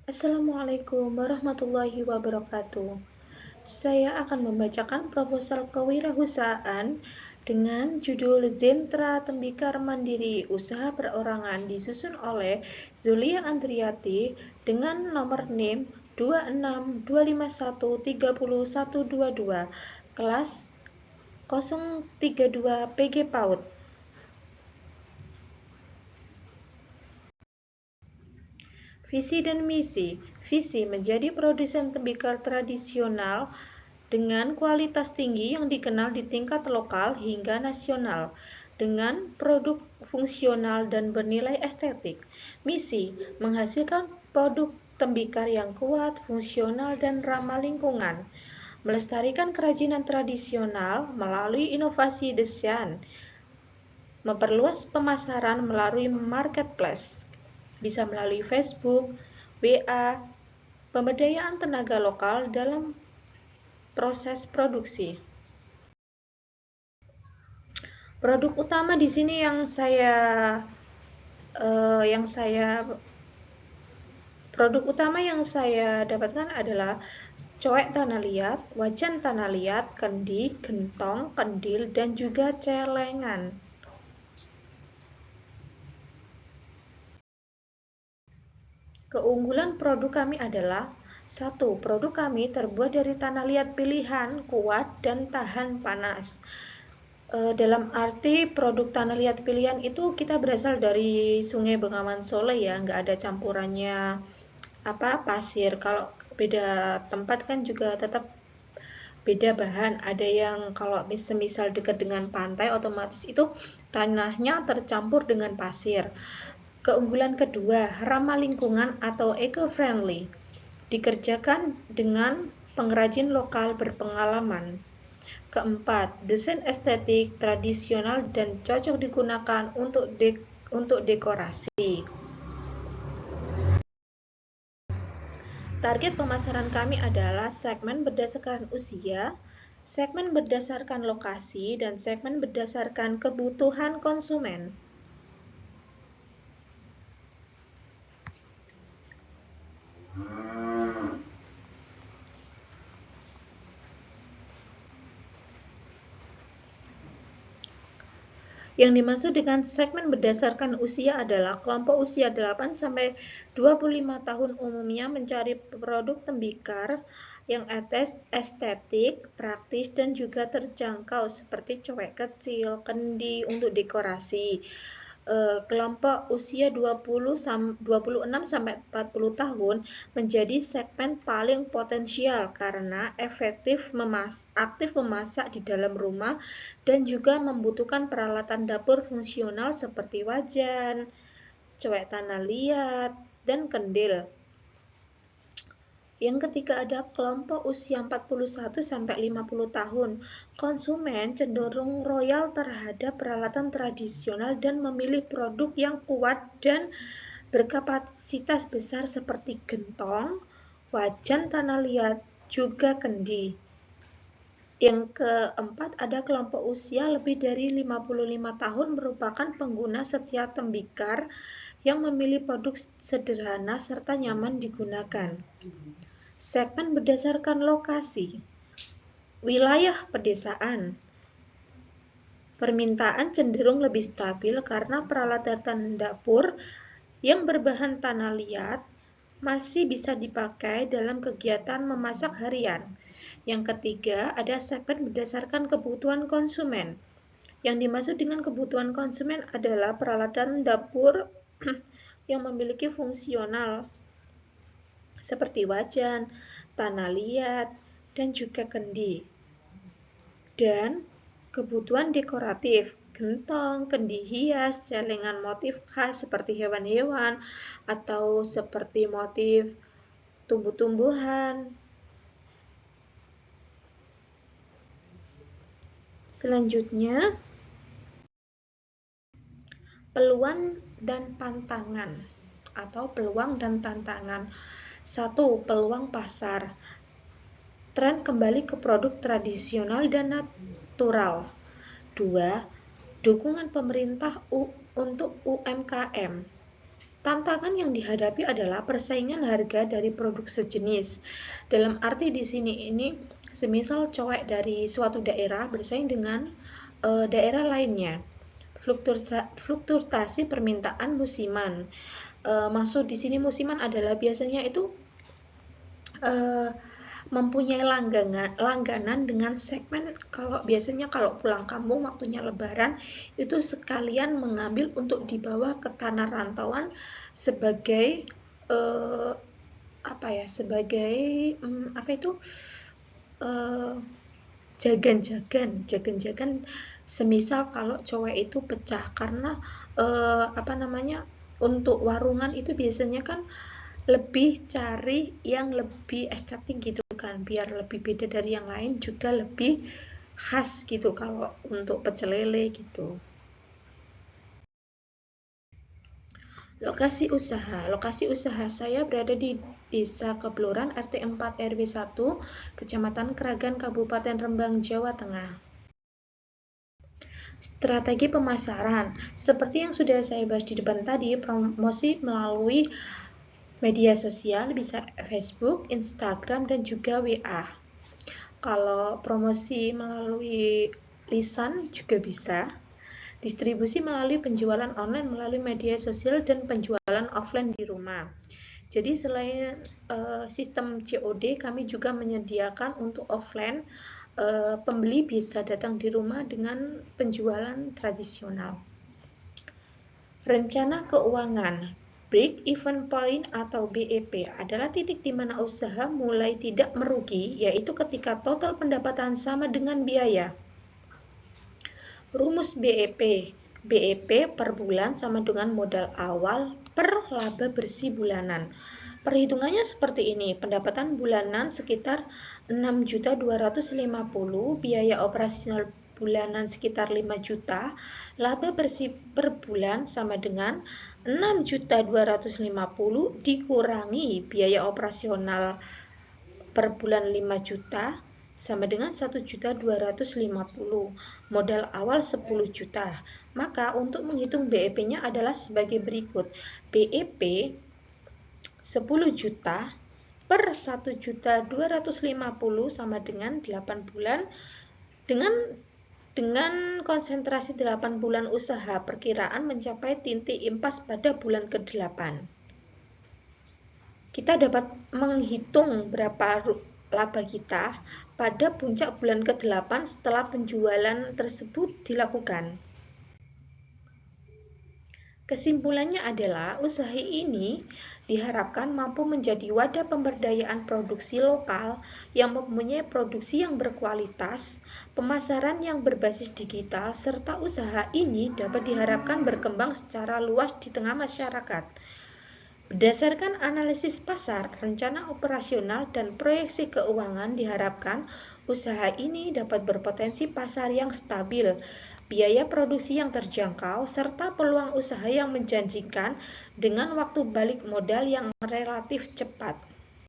Assalamualaikum warahmatullahi wabarakatuh. Saya akan membacakan proposal kewirausahaan dengan judul Zentra Tembikar Mandiri Usaha Perorangan disusun oleh Zulia Andriati dengan nomor NIM 262513022 kelas 032 PG PAUD. Visi dan misi. Visi menjadi produsen tembikar tradisional dengan kualitas tinggi yang dikenal di tingkat lokal hingga nasional, dengan produk fungsional dan bernilai estetik. Misi menghasilkan produk tembikar yang kuat, fungsional, dan ramah lingkungan. Melestarikan kerajinan tradisional melalui inovasi desain. Memperluas pemasaran melalui marketplace. Bisa melalui Facebook, WA, pemberdayaan tenaga lokal dalam proses produksi. Produk utama di sini produk utama yang saya dapatkan adalah cowek tanah liat, wajan tanah liat, kendi, gentong, kendil, dan juga celengan. Keunggulan produk kami adalah 1. Produk kami terbuat dari tanah liat pilihan, kuat, dan tahan panas. Dalam arti produk tanah liat pilihan itu kita berasal dari Sungai Bengawan Solo ya, nggak ada campurannya pasir. Kalau beda tempat kan juga tetap beda bahan. Ada yang kalau semisal dekat dengan pantai otomatis itu tanahnya tercampur dengan pasir. Keunggulan kedua, ramah lingkungan atau eco-friendly. Dikerjakan dengan pengrajin lokal berpengalaman. Keempat, desain estetik, tradisional, dan cocok digunakan untuk dekorasi. Target pemasaran kami adalah segmen berdasarkan usia, segmen berdasarkan lokasi, dan segmen berdasarkan kebutuhan konsumen. Yang dimaksud dengan segmen berdasarkan usia adalah kelompok usia 8-25 tahun umumnya mencari produk tembikar yang estetik, praktis, dan juga terjangkau seperti cowek kecil, kendi untuk dekorasi. Kelompok usia 26-40 tahun menjadi segmen paling potensial karena aktif memasak di dalam rumah dan juga membutuhkan peralatan dapur fungsional seperti wajan, cowek tanah liat, dan kendil. Yang ketiga ada kelompok usia 41-50 tahun. Konsumen cenderung royal terhadap peralatan tradisional dan memilih produk yang kuat dan berkapasitas besar seperti gentong, wajan tanah liat, juga kendi. Yang keempat ada kelompok usia lebih dari 55 tahun merupakan pengguna setia tembikar yang memilih produk sederhana serta nyaman digunakan. Segmen berdasarkan lokasi. Wilayah pedesaan. Permintaan cenderung lebih stabil karena peralatan dapur yang berbahan tanah liat masih bisa dipakai dalam kegiatan memasak harian. Yang ketiga, ada segmen berdasarkan kebutuhan konsumen. Yang dimaksud dengan kebutuhan konsumen adalah peralatan dapur yang memiliki fungsional seperti wajan, tanah liat, dan juga kendi. Dan kebutuhan dekoratif, gentong, kendi hias, celengan motif khas seperti hewan-hewan atau seperti motif tumbuh-tumbuhan. Selanjutnya, peluang dan tantangan atau peluang dan tantangan. 1. Peluang pasar. Tren kembali ke produk tradisional dan natural. 2. Dukungan pemerintah untuk UMKM. Tantangan yang dihadapi adalah persaingan harga dari produk sejenis. Dalam arti di sini ini, semisal cowek dari suatu daerah bersaing dengan daerah lainnya. Fluktuasi permintaan musiman. Maksud di sini musiman adalah biasanya itu mempunyai langganan dengan segmen. Biasanya kalau pulang kampung waktunya lebaran itu sekalian mengambil untuk dibawa ke tanah rantauan sebagai jagan-jagan semisal kalau cowok itu pecah karena untuk warungan itu biasanya kan lebih cari yang lebih estetik gitu kan, biar lebih beda dari yang lain, juga lebih khas gitu kalau untuk pecel lele gitu. Lokasi usaha saya berada di Desa Kebloran, RT 4 RW 1, Kecamatan Kragan, Kabupaten Rembang, Jawa Tengah. Strategi pemasaran, seperti yang sudah saya bahas di depan tadi, promosi melalui media sosial bisa Facebook, Instagram, dan juga WA. Kalau promosi melalui lisan juga bisa. Distribusi melalui penjualan online melalui media sosial dan penjualan offline di rumah. Jadi selain sistem COD, kami juga menyediakan untuk offline, pembeli bisa datang di rumah dengan penjualan tradisional. Rencana keuangan. Break-even point atau BEP adalah titik di mana usaha mulai tidak merugi, yaitu ketika total pendapatan sama dengan biaya. Rumus BEP. BEP per bulan sama dengan modal awal per laba bersih bulanan. Perhitungannya seperti ini, pendapatan bulanan sekitar 6.250.000, biaya operasional bulanan sekitar 5 juta, laba bersih per bulan sama dengan 6.250.000 dikurangi biaya operasional per bulan 5 juta sama dengan 1.250.000, modal awal 10 juta. Maka untuk menghitung BEP-nya adalah sebagai berikut. BEP 10 juta per 1.250 sama dengan 8 bulan dengan konsentrasi 8 bulan usaha, perkiraan mencapai titik impas pada bulan ke-8. Kita dapat menghitung berapa laba kita pada puncak bulan ke-8 setelah penjualan tersebut dilakukan. Kesimpulannya adalah usaha ini diharapkan mampu menjadi wadah pemberdayaan produksi lokal yang mempunyai produksi yang berkualitas, pemasaran yang berbasis digital, serta usaha ini dapat diharapkan berkembang secara luas di tengah masyarakat. Berdasarkan analisis pasar, rencana operasional, dan proyeksi keuangan diharapkan usaha ini dapat berpotensi pasar yang stabil, biaya produksi yang terjangkau, serta peluang usaha yang menjanjikan dengan waktu balik modal yang relatif cepat.